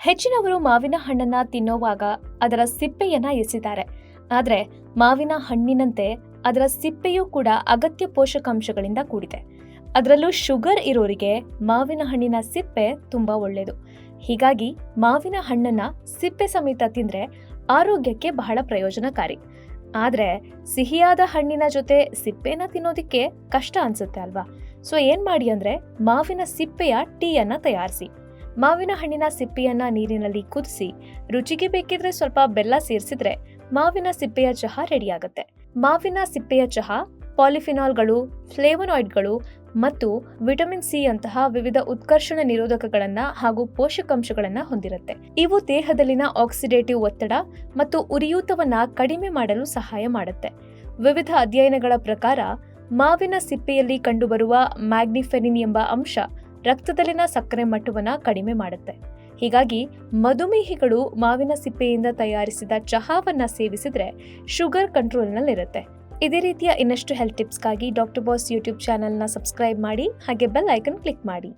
ಹೆಚ್ಚಿನವರು ಮಾವಿನ ಹಣ್ಣನ್ನ ತಿನ್ನುವಾಗ ಅದರ ಸಿಪ್ಪೆಯನ್ನ ಎಸಿತಾರೆ. ಆದರೆ ಮಾವಿನ ಹಣ್ಣಿನಂತೆ ಅದರ ಸಿಪ್ಪೆಯೂ ಕೂಡ ಅಗತ್ಯ ಪೋಷಕಾಂಶಗಳಿಂದ ಕೂಡಿದೆ. ಅದರಲ್ಲೂ ಶುಗರ್ ಇರೋರಿಗೆ ಮಾವಿನ ಹಣ್ಣಿನ ಸಿಪ್ಪೆ ತುಂಬಾ ಒಳ್ಳೆಯದು. ಹೀಗಾಗಿ ಮಾವಿನ ಹಣ್ಣನ್ನ ಸಿಪ್ಪೆ ಸಮೇತ ತಿಂದ್ರೆ ಆರೋಗ್ಯಕ್ಕೆ ಬಹಳ ಪ್ರಯೋಜನಕಾರಿ. ಆದ್ರೆ ಸಿಹಿಯಾದ ಹಣ್ಣಿನ ಜೊತೆ ಸಿಪ್ಪೆನ ತಿನ್ನೋದಿಕ್ಕೆ ಕಷ್ಟ ಅನ್ಸುತ್ತೆ ಅಲ್ವಾ? ಸೊ ಏನ್ ಮಾಡಿ ಅಂದ್ರೆ ಮಾವಿನ ಸಿಪ್ಪೆಯ ಟೀಯನ್ನ ತಯಾರಿಸಿ. ಮಾವಿನ ಹಣ್ಣಿನ ಸಿಪ್ಪೆಯನ್ನ ನೀರಿನಲ್ಲಿ ಕುದಿಸಿ ರುಚಿಗೆ ಬೇಕಿದ್ರೆ ಸ್ವಲ್ಪ ಬೆಲ್ಲ ಸೇರಿಸಿದ್ರೆ ಮಾವಿನ ಸಿಪ್ಪೆಯ ಚಹಾ ರೆಡಿಯಾಗುತ್ತೆ. ಮಾವಿನ ಸಿಪ್ಪೆಯ ಚಹಾ ಪಾಲಿಫಿನಾಲ್ಗಳು, ಫ್ಲೇವನಾಯ್ಡ್ಗಳು ಮತ್ತು ವಿಟಮಿನ್ ಸಿ ಅಂತಹ ವಿವಿಧ ಉತ್ಕರ್ಷಣ ನಿರೋಧಕಗಳನ್ನ ಹಾಗೂ ಪೋಷಕಾಂಶಗಳನ್ನ ಹೊಂದಿರುತ್ತೆ. ಇವು ದೇಹದಲ್ಲಿನ ಆಕ್ಸಿಡೇಟಿವ್ ಒತ್ತಡ ಮತ್ತು ಉರಿಯೂತವನ್ನ ಕಡಿಮೆ ಮಾಡಲು ಸಹಾಯ ಮಾಡುತ್ತೆ. ವಿವಿಧ ಅಧ್ಯಯನಗಳ ಪ್ರಕಾರ ಮಾವಿನ ಸಿಪ್ಪೆಯಲ್ಲಿ ಕಂಡುಬರುವ ಮ್ಯಾಗ್ನಿಫೆರಿನ್ ಎಂಬ ಅಂಶ ರಕ್ತದಲ್ಲಿನ ಸಕ್ಕರೆ ಮಟ್ಟವನ್ನ ಕಡಿಮೆ ಮಾಡುತ್ತೆ. ಹೀಗಾಗಿ ಮಧುಮೇಹಿಗಳು ಮಾವಿನ ಸಿಪ್ಪೆಯಿಂದ ತಯಾರಿಸಿದ ಚಹಾವನ್ನ ಸೇವಿಸಿದ್ರೆ ಶುಗರ್ ಕಂಟ್ರೋಲ್ನಲ್ಲಿರುತ್ತೆ. ಇದೇ ರೀತಿಯ ಇನ್ನಷ್ಟು ಹೆಲ್ತ್ ಟಿಪ್ಸ್ಗಾಗಿ ಡಾಕ್ಟರ್ ಬಾಸ್ ಯೂಟ್ಯೂಬ್ ಚಾನೆಲ್ನ ಸಬ್ಸ್ಕ್ರೈಬ್ ಮಾಡಿ, ಹಾಗೆ ಬೆಲ್ ಐಕನ್ ಕ್ಲಿಕ್ ಮಾಡಿ.